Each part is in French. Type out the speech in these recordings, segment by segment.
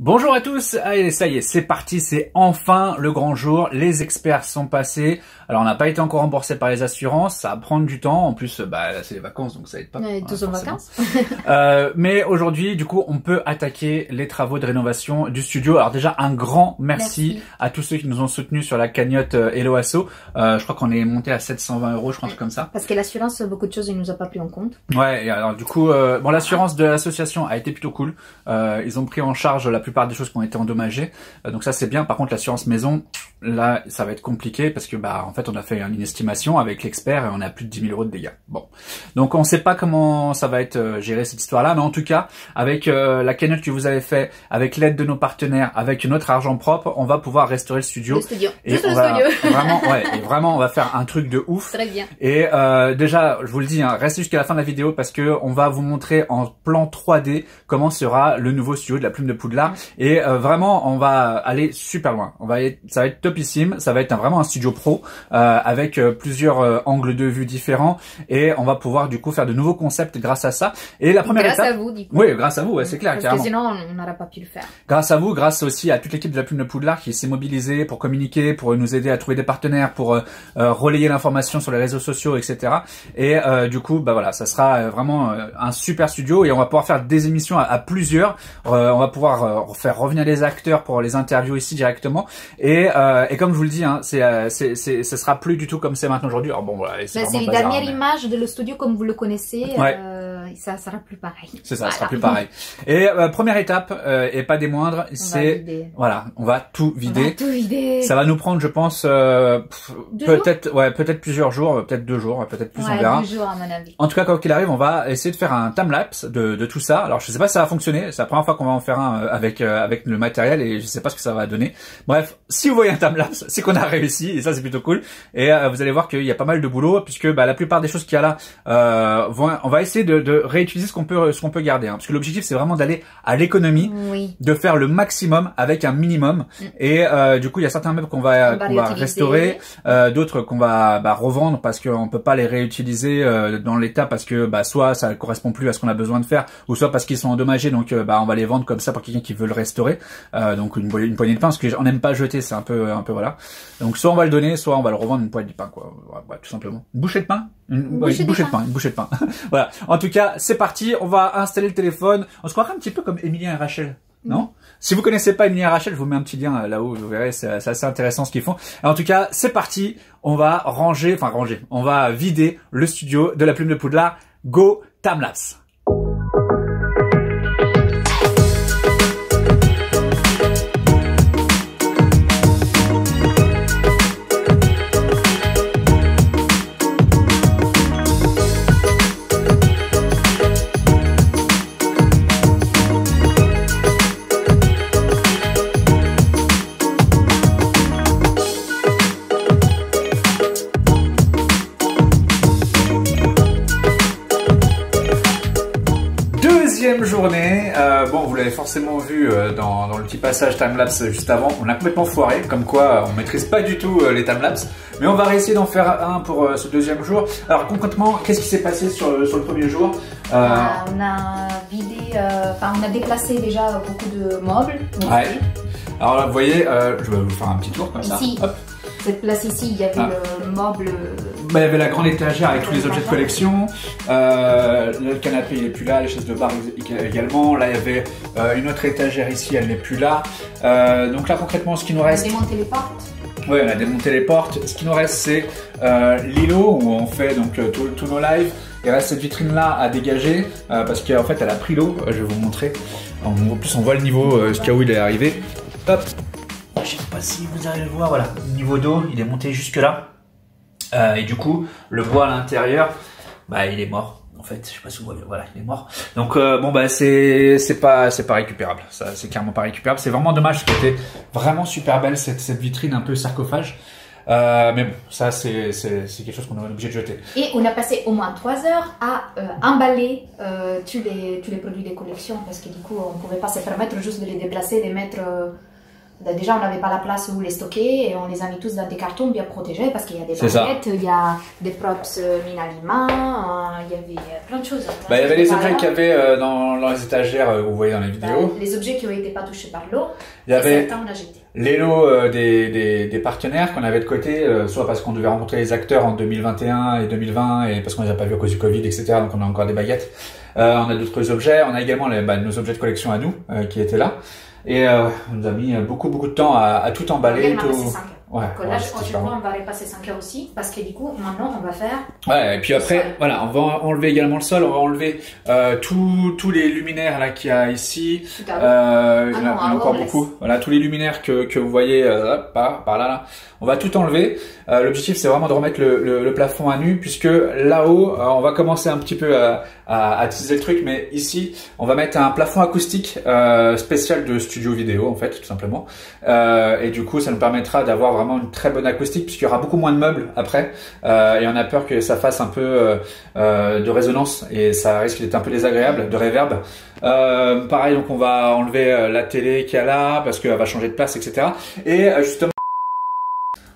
Bonjour à tous, allez ça y est, c'est parti, c'est enfin le grand jour, les experts sont passés, alors on n'a pas été encore remboursé par les assurances, ça va prendre du temps, en plus là c'est les vacances donc ça aide pas. Tous en vacances. Mais aujourd'hui du coup on peut attaquer les travaux de rénovation du studio. Alors déjà un grand merci à tous ceux qui nous ont soutenus sur la cagnotte Hello Asso, je crois qu'on est monté à 720 €, je crois un truc comme ça. Parce que l'assurance, beaucoup de choses il nous a pas pris en compte. Ouais, et alors du coup, bon l'assurance de l'association a été plutôt cool, ils ont pris en charge la plupart des choses qui ont été endommagées, donc ça c'est bien. Par contre l'assurance maison, là ça va être compliqué parce que bah en fait on a fait une estimation avec l'expert et on a plus de 10 000 € de dégâts. Bon, donc on sait pas comment ça va être géré cette histoire-là, mais en tout cas avec la cagnotte que vous avez fait, avec l'aide de nos partenaires, avec notre argent propre, on va pouvoir restaurer le studio. Le studio, et juste on le va studio. vraiment, ouais, et vraiment on va faire un truc de ouf. Très bien. Et déjà, je vous le dis, hein, restez jusqu'à la fin de la vidéo parce que on va vous montrer en plan 3D comment sera le nouveau studio de la Plume de Poudlard. Et vraiment, on va aller super loin. Ça va être topissime. Ça va être vraiment un studio pro avec plusieurs angles de vue différents. Et on va pouvoir du coup faire de nouveaux concepts grâce à ça. Et la première étape. Grâce à vous, du coup. Oui, grâce à vous, ouais, c'est clair, Parce carrément. que sinon, on n'aurait pas pu le faire. Grâce à vous, grâce aussi à toute l'équipe de la Plume de Poudlard qui s'est mobilisée pour communiquer, pour nous aider à trouver des partenaires, pour relayer l'information sur les réseaux sociaux, etc. Et du coup, bah voilà, ça sera vraiment un super studio et on va pouvoir faire des émissions à plusieurs. On va pouvoir faire revenir les acteurs pour les interviews ici directement. Et comme je vous le dis, hein, ça sera plus du tout comme c'est maintenant aujourd'hui. Alors bon, voilà, C'est les dernières images de le studio comme vous le connaissez. Ouais. Ça sera plus pareil. C'est ça, ça sera plus pareil. Et première étape, et pas des moindres, c'est voilà, on va tout vider. On va tout vider. Ça va nous prendre, je pense, peut-être plusieurs jours, peut-être 2 jours, peut-être plus, on verra. 2 jours à mon avis. En tout cas, quoi qu'il arrive, on va essayer de faire un timelapse de tout ça. Alors, je sais pas si ça va fonctionner. C'est la première fois qu'on va en faire un avec le matériel et je sais pas ce que ça va donner. Bref, si vous voyez un timelapse, c'est qu'on a réussi et ça c'est plutôt cool. Et vous allez voir qu'il y a pas mal de boulot puisque bah, la plupart des choses qu'il y a là, on va essayer de réutiliser ce qu'on peut garder. Hein, parce que l'objectif c'est vraiment d'aller à l'économie, de faire le maximum avec un minimum. Et du coup, il y a certains meubles qu'on va restaurer, d'autres qu'on va revendre parce qu'on peut pas les réutiliser dans l'état parce que bah soit ça correspond plus à ce qu'on a besoin de faire, ou soit parce qu'ils sont endommagés, donc bah on va les vendre comme ça pour quelqu'un qui veut le restaurer. Donc une poignée de pain, parce que on n'aime pas jeter, c'est un peu voilà. Donc soit on va le donner, soit on va le revendre une poignée de pain, quoi. Ouais, tout simplement. Une bouchée de pain. Une bouchée de pain. Voilà. En tout cas, c'est parti. On va installer le téléphone. On se croirait un petit peu comme Emilien et Rachel. Non? Si vous connaissez pas Emilien et Rachel, je vous mets un petit lien là-haut, vous verrez, c'est assez intéressant ce qu'ils font. Et en tout cas, c'est parti, on va ranger, on va vider le studio de la Plume de Poudlard. Go, timelapse. Deuxième journée, bon vous l'avez forcément vu dans le petit passage timelapse juste avant, on a complètement foiré, comme quoi on maîtrise pas du tout les timelapse, mais on va réessayer d'en faire un pour ce deuxième jour. Alors concrètement, qu'est-ce qui s'est passé sur le premier jour? On a vidé, on a déplacé déjà beaucoup de meubles. Ouais. Alors là, vous voyez, je vais vous faire un petit tour comme ça. Ici. Hop. Cette place ici, il y avait le meuble. Bah, il y avait la grande étagère avec tous les objets de collection. Le canapé il est plus là, les chaises de bar également. Là il y avait une autre étagère ici, elle n'est plus là. Donc là concrètement ce qui nous reste. On a démonté les portes. Oui, on a démonté les portes. Ce qui nous reste c'est l'îlot où on fait donc tous nos lives. Il reste cette vitrine là à dégager parce qu'en fait elle a pris l'eau. Je vais vous montrer. En plus on voit le niveau jusqu'à où il est arrivé. Hop. Je sais pas si vous arrivez à le voir, voilà, niveau d'eau, il est monté jusque là. Et du coup, le bois à l'intérieur, bah il est mort. En fait, je sais pas si vous voyez, voilà, il est mort. Donc bon bah c'est pas récupérable. Ça c'est clairement pas récupérable. C'est vraiment dommage parce qu'elle était vraiment super belle cette vitrine un peu sarcophage. Mais bon, ça c'est quelque chose qu'on est obligé de jeter. Et on a passé au moins 3 heures à emballer tous les produits des collections parce que du coup on pouvait pas se permettre juste de les déplacer, de les mettre déjà, on n'avait pas la place où les stocker et on les a mis tous dans des cartons bien protégés parce qu'il y a des baguettes, il y a des props Minalima, il y avait plein de choses. Il y avait les objets qu'il y avait dans les étagères, vous voyez dans les vidéos. Les objets qui n'ont été pas touchés par l'eau, il y avait certains on a jeté. Les lots des partenaires qu'on avait de côté, soit parce qu'on devait rencontrer les acteurs en 2021 et 2020 et parce qu'on les a pas vus à cause du Covid, etc. Donc on a encore des baguettes. On a d'autres objets. On a également nos objets de collection à nous qui étaient là. Et on nous a mis beaucoup de temps à tout emballer. Ouais, donc là, je crois qu'on va repasser 5 heures aussi, parce que du coup, maintenant, on va faire... Ouais, et puis après, voilà, on va enlever également le sol, on va enlever tous les luminaires là qu'il y a ici. Il y en a encore beaucoup. Voilà, tous les luminaires que vous voyez par là. On va tout enlever. L'objectif, c'est vraiment de remettre le plafond à nu, puisque là-haut, on va commencer un petit peu à teaser le truc, mais ici, on va mettre un plafond acoustique spécial de studio vidéo, en fait, tout simplement. Et du coup, ça nous permettra d'avoir vraiment une très bonne acoustique, puisqu'il y aura beaucoup moins de meubles après. Et on a peur que ça fasse un peu de résonance, et ça risque d'être un peu désagréable, de réverb. Pareil, donc on va enlever la télé qu'il y a là, parce qu'elle va changer de place, etc. Et justement,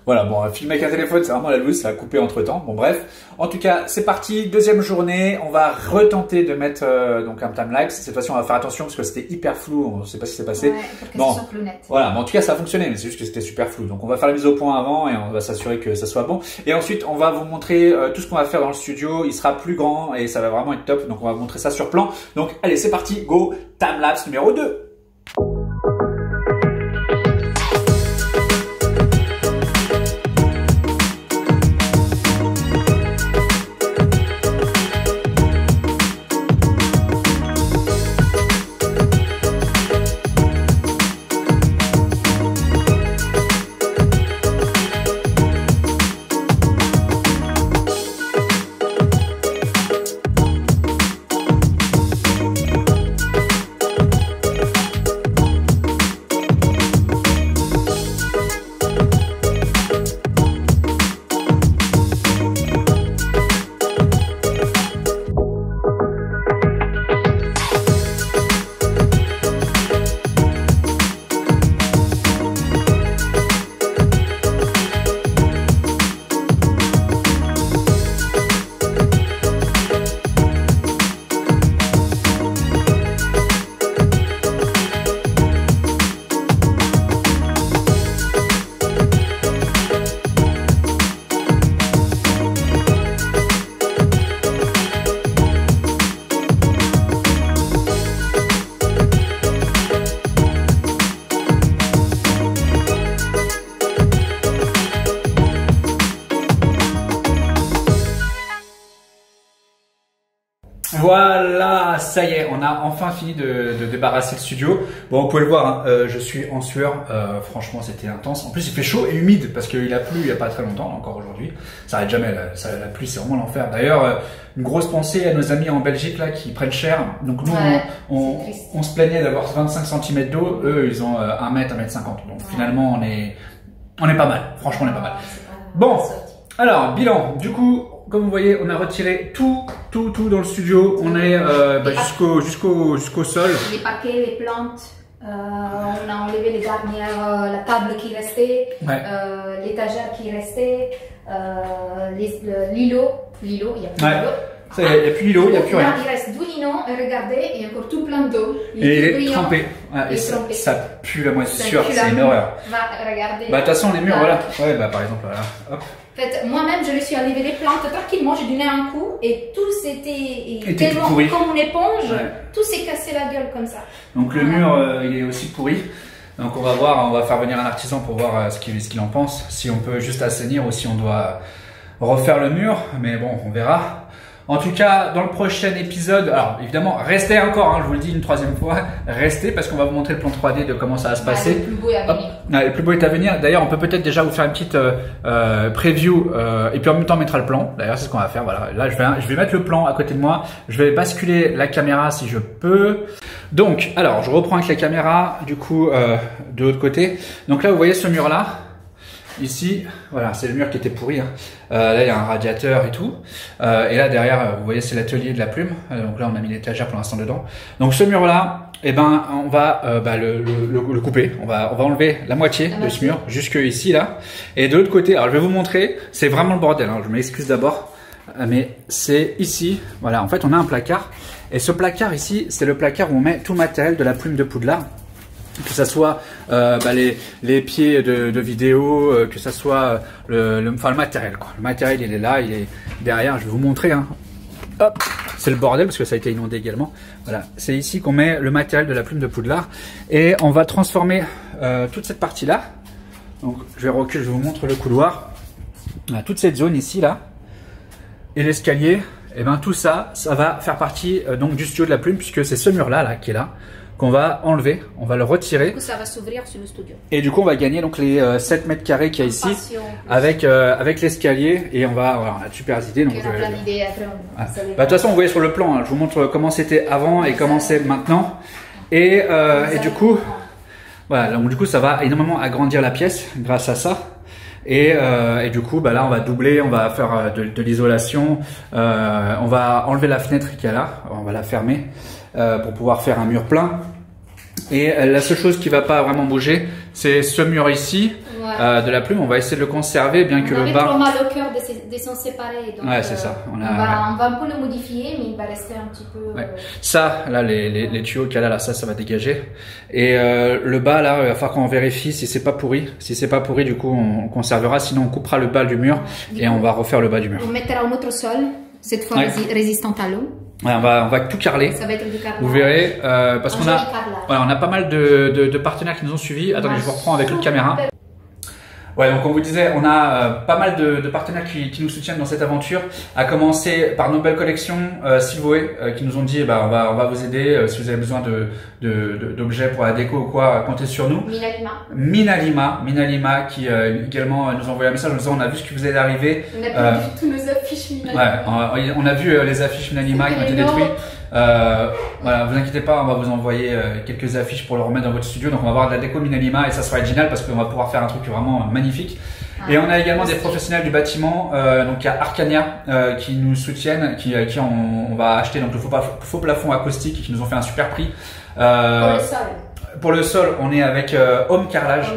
voilà, bon, filmer avec un téléphone, c'est vraiment la loose, ça a coupé entre temps. Bon, bref. En tout cas, c'est parti. Deuxième journée. On va retenter de mettre donc un timelapse. Cette fois-ci, on va faire attention parce que c'était hyper flou. On ne sait pas ce qui s'est passé. Ouais, pour que ce soit plus net. Voilà. Bon, en tout cas, ça a fonctionné, mais c'est juste que c'était super flou. Donc, on va faire la mise au point avant et on va s'assurer que ça soit bon. Et ensuite, on va vous montrer tout ce qu'on va faire dans le studio. Il sera plus grand et ça va vraiment être top. Donc, on va vous montrer ça sur plan. Donc, allez, c'est parti. Go. Timelapse numéro 2. Voilà, ça y est, on a enfin fini de débarrasser le studio. Bon, vous pouvez le voir, hein, je suis en sueur. Franchement, c'était intense. En plus, il fait chaud et humide parce qu'il a plu il n'y a pas très longtemps, encore aujourd'hui. Ça arrête jamais, la pluie, c'est vraiment l'enfer. D'ailleurs, une grosse pensée à nos amis en Belgique là qui prennent cher. Donc nous, ouais, on se plaignait d'avoir 25 cm d'eau. Eux, ils ont 1 mètre, 1 mètre 50. Donc finalement, on est pas mal. Franchement, on est pas mal. Bon, alors, bilan. Du coup, comme vous voyez, on a retiré tout dans le studio. On est jusqu'au sol. Les paquets, les plantes. On a enlevé les dernières, la table qui restait, ouais. L'étagère qui restait, l'îlot. Il n'y a plus d'îlot. Il n'y a plus d'îlot, il n'y a plus rien. Il reste 2 lino, et regardez, il y a encore tout plein d'eau. Et il est trempé. Ouais, et ça pue la moisissure, c'est une horreur. Regardez. Bah, de toute façon, les murs, voilà. Ouais, bah, par exemple, voilà. Hop. En fait, moi-même, je me suis enlevé les plantes tranquillement, j'ai donné un coup et tout s'était tellement comme une éponge, ouais. Tout s'est cassé la gueule comme ça. Donc le mur, il est aussi pourri. Donc on va voir, on va faire venir un artisan pour voir ce qu'il en pense, si on peut juste assainir ou si on doit refaire le mur, mais bon, on verra. En tout cas, dans le prochain épisode, alors évidemment, restez encore, hein, je vous le dis une 3e fois, restez parce qu'on va vous montrer le plan 3D de comment ça va se passer. Le plus beau est à venir. Le plus beau est à venir. D'ailleurs, on peut peut-être déjà vous faire une petite preview et puis en même temps on mettra le plan. D'ailleurs, c'est ce qu'on va faire. Voilà, là je vais mettre le plan à côté de moi. Je vais basculer la caméra si je peux. Donc, alors, je reprends avec la caméra du coup de l'autre côté. Donc là, vous voyez ce mur-là. ici, voilà, c'est le mur qui était pourri. Hein. Là, il y a un radiateur et tout. Et là, derrière, vous voyez, c'est l'atelier de la plume. Donc là, on a mis l'étagère pour l'instant dedans. Donc ce mur-là, eh ben, on va le couper. On va enlever la moitié de ce mur jusque ici, là. Et de l'autre côté, alors je vais vous montrer, c'est vraiment le bordel. Hein. Je m'excuse d'abord. Mais c'est ici, voilà, en fait, on a un placard. Et ce placard ici, c'est le placard où on met tout le matériel de la plume de Poudlard. Que ça soit les pieds de vidéo, que ça soit le matériel, quoi. Le matériel, il est là, il est derrière. Je vais vous montrer. Hein. Hop, c'est le bordel parce que ça a été inondé également. Voilà, c'est ici qu'on met le matériel de la plume de Poudlard et on va transformer toute cette partie-là. Donc, je vais reculer, je vous montre le couloir. Voilà, toute cette zone ici, là, et l'escalier. Et ben tout ça, ça va faire partie donc du studio de la plume puisque c'est ce mur-là, là, qui est là. Qu'on va enlever, on va le retirer. Du coup, ça va s'ouvrir sur le studio. Et du coup, on va gagner donc les 7 mètres carrés qu'il y a ici avec l'escalier. Et on va, voilà, on a de super idées. Donc, on a plein d'idées après. De toute façon, vous voyez sur le plan, hein, je vous montre comment c'était avant et comment c'est maintenant. Et du coup, voilà, donc du coup, ça va énormément agrandir la pièce grâce à ça. Et du coup, bah là, on va doubler, on va faire de l'isolation. On va enlever la fenêtre qu'il y a là, on va la fermer. Pour pouvoir faire un mur plein. Et la seule chose qui va pas vraiment bouger, c'est ce mur ici de la plume. On va essayer de le conserver, bien que le bas. On a mal au cœur de s'en séparer. Donc, ouais, c'est ça. On va un peu le modifier, mais il va rester un petit peu. Ça, là, les tuyaux qu'il y a là, ça va dégager. Et le bas, là, il va falloir qu'on vérifie si c'est pas pourri. Si c'est pas pourri, du coup, on conservera. Sinon, on coupera le bas du mur et on va refaire le bas du mur. On mettra un autre sol, cette fois résistante à l'eau. Ouais, on va tout carreler. Ça va être du carrelage. Vous verrez, parce qu'on a, voilà, on a pas mal de partenaires qui nous ont suivis. Attendez, je vous reprends avec l'autre caméra. Ouais, donc on vous disait, on a pas mal de partenaires qui nous soutiennent dans cette aventure. À commencer par nos belles collections, Silvoé, qui nous ont dit, bah, on va vous aider si vous avez besoin d'objets pour la déco ou quoi, comptez sur nous. Minalima, qui également nous a envoyé un message en disant, on a vu ce qui vous est arrivé. On a perdu tous nos affiches Minalima. Ouais, on a vu les affiches Minalima qui ont été détruites. Voilà, vous inquiétez pas, on va vous envoyer quelques affiches pour le remettre dans votre studio. Donc on va avoir de la déco Minalima et ça sera génial parce qu'on va pouvoir faire un truc vraiment magnifique. Et on a également des professionnels du bâtiment, donc il y a Arcania qui nous soutiennent, qui on va acheter donc le faux plafond acoustique, qui nous ont fait un super prix. Pour le sol. Pour le sol, on est avec Home Carrelage,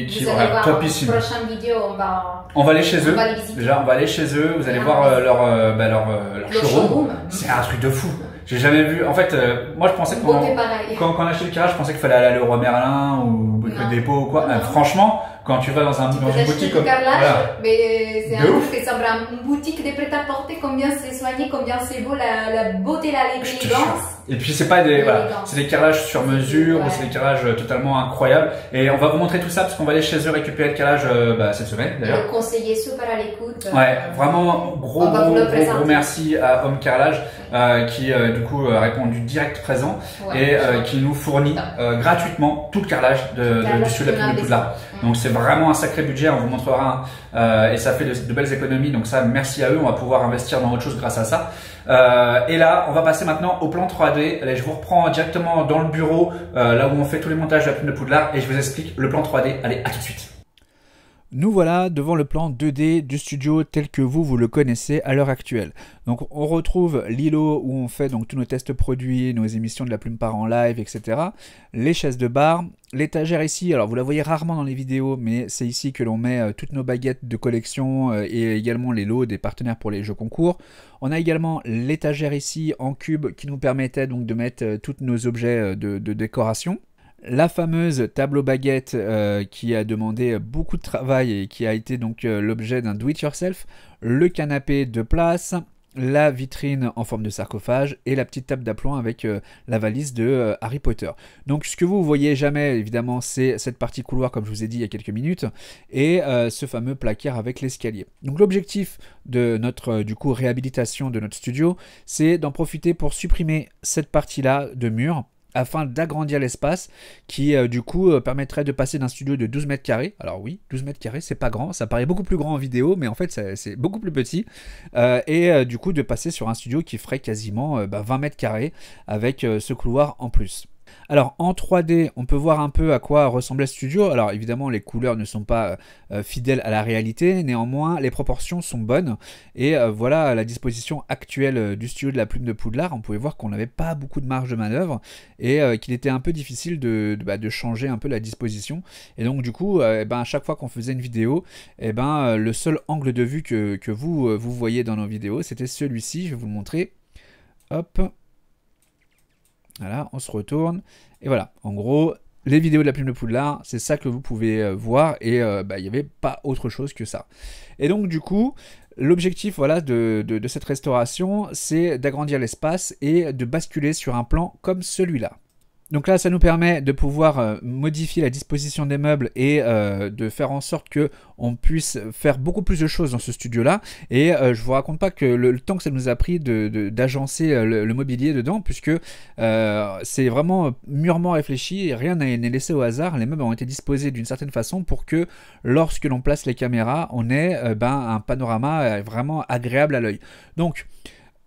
qui est topissime. Prochaine vidéo, on va aller chez eux. Déjà, on va aller chez eux. Vous allez voir leur showroom. C'est un truc de fou. J'ai jamais vu. En fait, moi, je pensais que quand on achetait le carrelage, je pensais qu'il fallait aller à Leroy Merlin ou Brico Dépôt ou quoi. Franchement, quand tu vas dans une boutique comme mais c'est un truc qui ressemble à une boutique de prêt-à-porter, combien c'est soigné, combien c'est beau, la beauté, l'élégance. Et puis c'est pas des c'est des carrelages sur mesure, c'est des carrelages totalement incroyables. Et on va vous montrer tout ça parce qu'on va aller chez eux récupérer le carrelage cette semaine d'ailleurs. Le conseiller super à l'écoute. Ouais, vraiment gros merci à Home Carrelage qui du coup a répondu direct présent et qui nous fournit gratuitement tout le carrelage du studio de la plume de Poudlard. Donc c'est vraiment un sacré budget, on vous montrera et ça fait de belles économies. Donc ça, merci à eux, on va pouvoir investir dans autre chose grâce à ça. Et là, on va passer maintenant au plan 3D. Allez, je vous reprends directement dans le bureau, là où on fait tous les montages de la plume de Poudlard et je vous explique le plan 3D. Allez, à tout de suite. Nous voilà devant le plan 2D du studio tel que vous le connaissez à l'heure actuelle. Donc on retrouve l'îlot où on fait donc tous nos tests produits, nos émissions de la plume par en live, etc. Les chaises de bar, l'étagère ici, alors vous la voyez rarement dans les vidéos, mais c'est ici que l'on met toutes nos baguettes de collection et également les lots des partenaires pour les jeux concours. On a également l'étagère ici en cube qui nous permettait donc de mettre tous nos objets de décoration. La fameuse table aux baguettes qui a demandé beaucoup de travail et qui a été donc l'objet d'un do-it-yourself, le canapé de place, la vitrine en forme de sarcophage et la petite table d'appoint avec la valise de Harry Potter. Donc ce que vous voyez jamais évidemment c'est cette partie couloir comme je vous ai dit il y a quelques minutes et ce fameux placard avec l'escalier. Donc l'objectif de notre du coup réhabilitation de notre studio, c'est d'en profiter pour supprimer cette partie là de mur afin d'agrandir l'espace qui du coup permettrait de passer d'un studio de 12 mètres carrés. Alors oui, 12 mètres carrés, c'est pas grand, ça paraît beaucoup plus grand en vidéo, mais en fait c'est beaucoup plus petit. Et du coup de passer sur un studio qui ferait quasiment 20 mètres carrés avec ce couloir en plus. Alors en 3D, on peut voir un peu à quoi ressemblait ce studio. Alors évidemment, les couleurs ne sont pas fidèles à la réalité, néanmoins les proportions sont bonnes. Et voilà la disposition actuelle du studio de la Plume de Poudlard. On pouvait voir qu'on n'avait pas beaucoup de marge de manœuvre et qu'il était un peu difficile de changer un peu la disposition. Et donc du coup, à chaque fois qu'on faisait une vidéo, le seul angle de vue que vous voyez dans nos vidéos, c'était celui-ci. Je vais vous le montrer. Hop. Voilà, on se retourne. Et voilà, en gros, les vidéos de la Plume de Poudlard, c'est ça que vous pouvez voir. Et il n'y avait pas autre chose que ça. Et donc, du coup, l'objectif voilà, de cette restauration, c'est d'agrandir l'espace et de basculer sur un plan comme celui-là. Donc là, ça nous permet de pouvoir modifier la disposition des meubles et de faire en sorte que on puisse faire beaucoup plus de choses dans ce studio-là. Et je vous raconte pas que le temps que ça nous a pris d'agencer le mobilier dedans, puisque c'est vraiment mûrement réfléchi, rien n'est laissé au hasard. Les meubles ont été disposés d'une certaine façon pour que lorsque l'on place les caméras, on ait un panorama vraiment agréable à l'œil. Donc,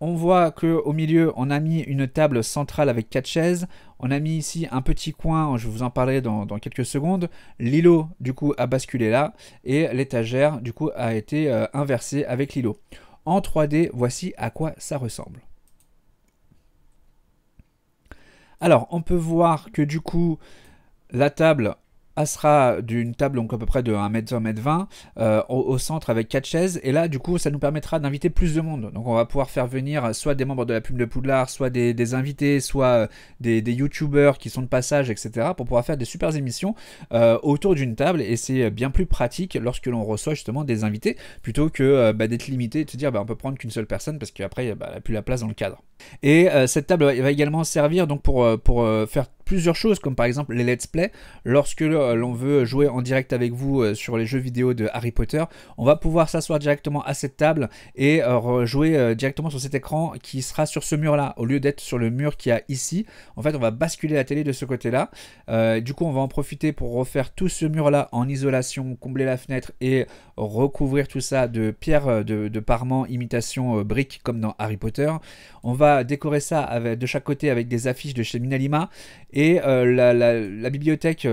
on voit qu'au milieu, on a mis une table centrale avec 4 chaises. On a mis ici un petit coin, je vais vous en parler dans quelques secondes. L'îlot, du coup, a basculé là. Et l'étagère, du coup, a été inversée avec l'îlot. En 3D, voici à quoi ça ressemble. Alors, on peut voir que, du coup, la table sera d'une table donc à peu près de 1m20, 1m20 au centre avec 4 chaises, et là du coup ça nous permettra d'inviter plus de monde. Donc on va pouvoir faire venir soit des membres de la Plume de Poudlard, soit des invités, soit des youtubeurs qui sont de passage, etc. pour pouvoir faire des super émissions autour d'une table, et c'est bien plus pratique lorsque l'on reçoit justement des invités plutôt que d'être limité et de se dire on peut prendre qu'une seule personne parce qu'après il n'y a plus la place dans le cadre. Et cette table va également servir donc pour faire plusieurs choses, comme par exemple les let's play. Lorsque l'on veut jouer en direct avec vous sur les jeux vidéo de Harry Potter, on va pouvoir s'asseoir directement à cette table et jouer directement sur cet écran qui sera sur ce mur là, au lieu d'être sur le mur qu'il y a ici. En fait on va basculer la télé de ce côté là. Du coup on va en profiter pour refaire tout ce mur là en isolation, combler la fenêtre et recouvrir tout ça de pierres de parement imitation briques comme dans Harry Potter. On va décorer ça de chaque côté avec des affiches de chez Minalima. Et la bibliothèque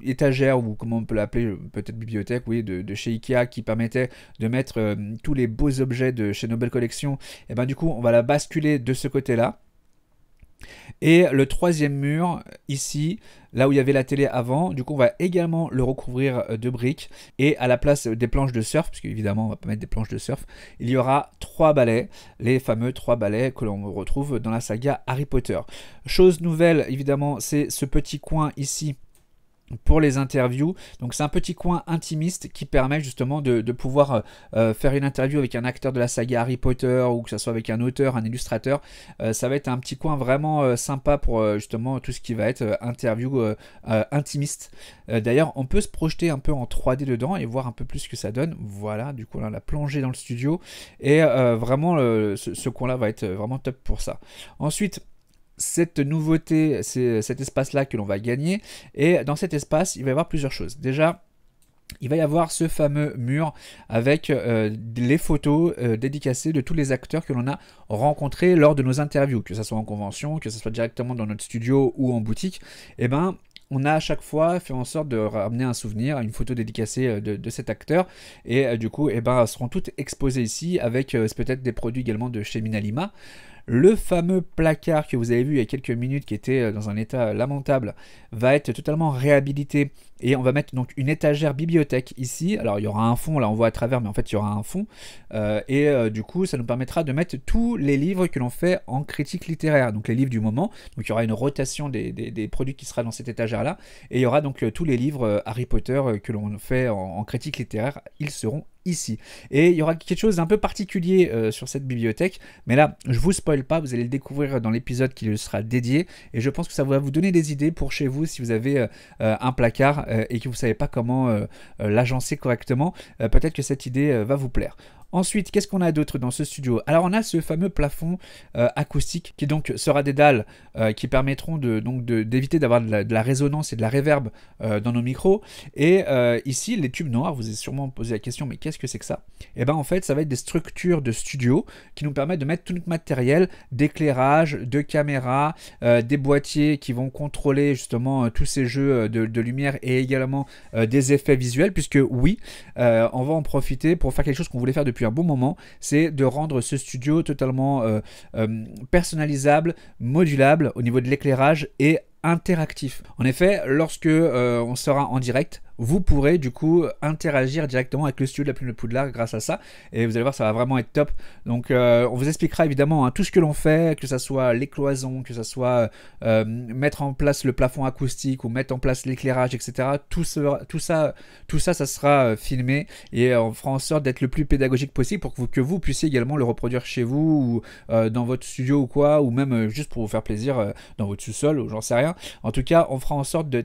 étagère, ou comment on peut l'appeler, peut-être bibliothèque, oui, de chez Ikea, qui permettait de mettre tous les beaux objets de chez Nobel Collection, et du coup on va la basculer de ce côté-là. Et le troisième mur, ici, là où il y avait la télé avant, du coup on va également le recouvrir de briques. Et à la place des planches de surf, parce qu'évidemment on va pas mettre des planches de surf, il y aura 3 balais, les fameux 3 balais que l'on retrouve dans la saga Harry Potter. Chose nouvelle, évidemment, c'est ce petit coin ici pour les interviews. Donc c'est un petit coin intimiste qui permet justement de pouvoir faire une interview avec un acteur de la saga Harry Potter, ou que ce soit avec un auteur, un illustrateur. Ça va être un petit coin vraiment sympa pour justement tout ce qui va être interview intimiste. D'ailleurs on peut se projeter un peu en 3D dedans et voir un peu plus ce que ça donne. Voilà, du coup on a la plongée dans le studio, et vraiment ce coin là va être vraiment top pour ça. Ensuite, cette nouveauté, c'est cet espace-là que l'on va gagner. Et dans cet espace, il va y avoir plusieurs choses. Déjà, il va y avoir ce fameux mur avec les photos dédicacées de tous les acteurs que l'on a rencontrés lors de nos interviews, que ce soit en convention, que ce soit directement dans notre studio ou en boutique. Et on a à chaque fois fait en sorte de ramener un souvenir, une photo dédicacée de cet acteur, et du coup, elles seront toutes exposées ici avec peut-être des produits également de chez Minalima. Le fameux placard que vous avez vu il y a quelques minutes, qui était dans un état lamentable, va être totalement réhabilité, et on va mettre donc une étagère bibliothèque ici. Alors il y aura un fond, là on voit à travers, mais en fait il y aura un fond, du coup ça nous permettra de mettre tous les livres que l'on fait en critique littéraire, donc les livres du moment. Donc il y aura une rotation des produits qui sera dans cette étagère là, et il y aura donc tous les livres Harry Potter que l'on fait en critique littéraire, ils seront ici. Et il y aura quelque chose d'un peu particulier sur cette bibliothèque, mais là je vous spoil pas, vous allez le découvrir dans l'épisode qui lui sera dédié, et je pense que ça va vous donner des idées pour chez vous si vous avez un placard et que vous savez pas comment l'agencer correctement. Peut-être que cette idée va vous plaire. Ensuite, qu'est-ce qu'on a d'autre dans ce studio? Alors on a ce fameux plafond acoustique qui donc sera des dalles qui permettront d'éviter d'avoir de la résonance et de la réverb dans nos micros. Et ici, les tubes noirs, vous avez sûrement posé la question, mais qu'est-ce que c'est que ça? Et bien en fait, ça va être des structures de studio qui nous permettent de mettre tout notre matériel d'éclairage, de caméra, des boîtiers qui vont contrôler justement tous ces jeux de lumière et également des effets visuels, puisque oui, on va en profiter pour faire quelque chose qu'on voulait faire depuis un bon moment, c'est de rendre ce studio totalement personnalisable, modulable au niveau de l'éclairage et interactif. En effet, lorsque on sera en direct, vous pourrez du coup interagir directement avec le studio de la Plume de Poudlard grâce à ça, et vous allez voir, ça va vraiment être top. Donc on vous expliquera évidemment tout ce que l'on fait, que ça soit les cloisons, que ça soit mettre en place le plafond acoustique ou mettre en place l'éclairage, etc. Tout ça sera filmé, et on fera en sorte d'être le plus pédagogique possible pour que vous puissiez également le reproduire chez vous ou dans votre studio ou quoi, ou même juste pour vous faire plaisir dans votre sous-sol, ou j'en sais rien. En tout cas, on fera en sorte de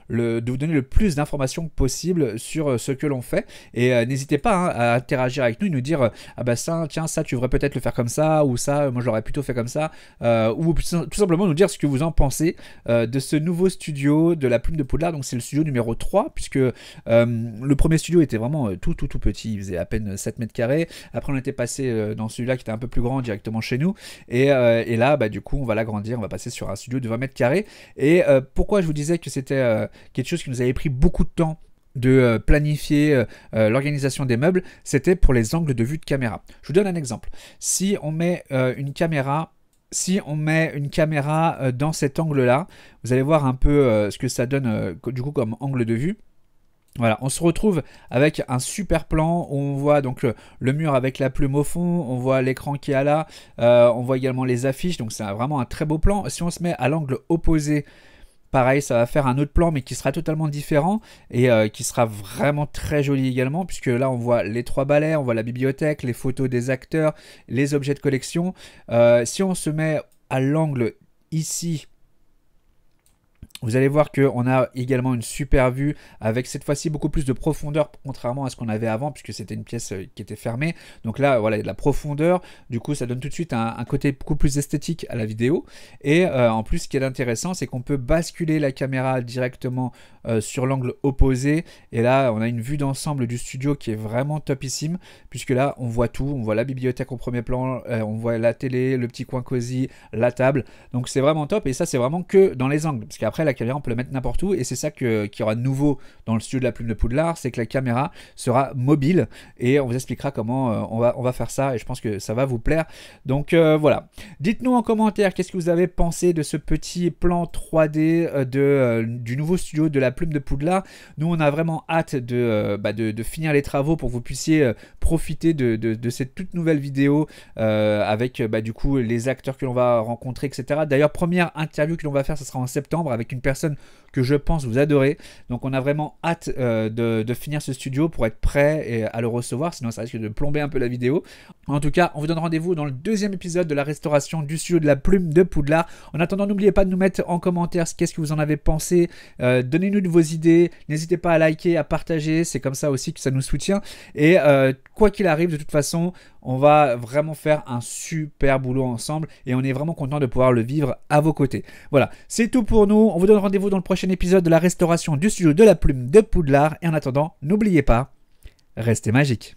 vous donner le plus d'informations possible sur ce que l'on fait, et n'hésitez pas à interagir avec nous et nous dire ah bah ça, tiens, ça tu devrais peut-être le faire comme ça, ou ça moi je l'aurais plutôt fait comme ça, ou tout simplement nous dire ce que vous en pensez de ce nouveau studio de la Plume de Poudlard. Donc c'est le studio numéro 3, puisque le premier studio était vraiment tout petit, il faisait à peine 7 mètres carrés. Après on était passé dans celui-là qui était un peu plus grand directement chez nous, et là bah du coup on va l'agrandir, on va passer sur un studio de 20 mètres carrés. Et pourquoi je vous disais que c'était quelque chose qui nous avait pris beaucoup de temps de planifier l'organisation des meubles, c'était pour les angles de vue de caméra. Je vous donne un exemple. Si on met une caméra dans cet angle-là, vous allez voir un peu ce que ça donne du coup comme angle de vue. Voilà, on se retrouve avec un super plan où on voit donc le mur avec la plume au fond, on voit l'écran qui est là, on voit également les affiches, donc c'est vraiment un très beau plan. Si on se met à l'angle opposé, pareil, ça va faire un autre plan mais qui sera totalement différent et qui sera vraiment très joli également, puisque là on voit les 3 balais, on voit la bibliothèque, les photos des acteurs, les objets de collection. Si on se met à l'angle ici, vous allez voir qu'on a également une super vue avec cette fois-ci beaucoup plus de profondeur, contrairement à ce qu'on avait avant, puisque c'était une pièce qui était fermée. Donc là, voilà, il y a de la profondeur. Du coup, ça donne tout de suite un côté beaucoup plus esthétique à la vidéo. Et en plus, ce qui est intéressant, c'est qu'on peut basculer la caméra directement sur l'angle opposé. Et là, on a une vue d'ensemble du studio qui est vraiment topissime, puisque là, on voit tout. On voit la bibliothèque au premier plan, on voit la télé, le petit coin cosy, la table. Donc c'est vraiment top. Et ça, c'est vraiment que dans les angles, parce qu'après, la caméra on peut la mettre n'importe où, et c'est ça qui y aura de nouveau dans le studio de la Plume de Poudlard, c'est que la caméra sera mobile, et on vous expliquera comment on va faire ça, et je pense que ça va vous plaire. Donc voilà, dites-nous en commentaire qu'est-ce que vous avez pensé de ce petit plan 3D du nouveau studio de la Plume de Poudlard. Nous on a vraiment hâte de finir les travaux pour que vous puissiez profiter de cette toute nouvelle vidéo avec du coup les acteurs que l'on va rencontrer, etc. D'ailleurs, première interview que l'on va faire, ça sera en septembre avec une personne que je pense vous adorez. Donc on a vraiment hâte de finir ce studio pour être prêt à le recevoir, sinon ça risque de plomber un peu la vidéo. En tout cas, on vous donne rendez-vous dans le 2e épisode de la restauration du studio de la Plume de Poudlard. En attendant, n'oubliez pas de nous mettre en commentaire qu'est-ce que vous en avez pensé. Donnez-nous de vos idées, n'hésitez pas à liker, à partager, c'est comme ça aussi que ça nous soutient. Et quoi qu'il arrive, de toute façon, on va vraiment faire un super boulot ensemble, et on est vraiment content de pouvoir le vivre à vos côtés. Voilà, c'est tout pour nous. On vous donne rendez-vous dans le prochain épisode de la restauration du studio de la Plume de Poudlard. Et en attendant, n'oubliez pas, restez magiques.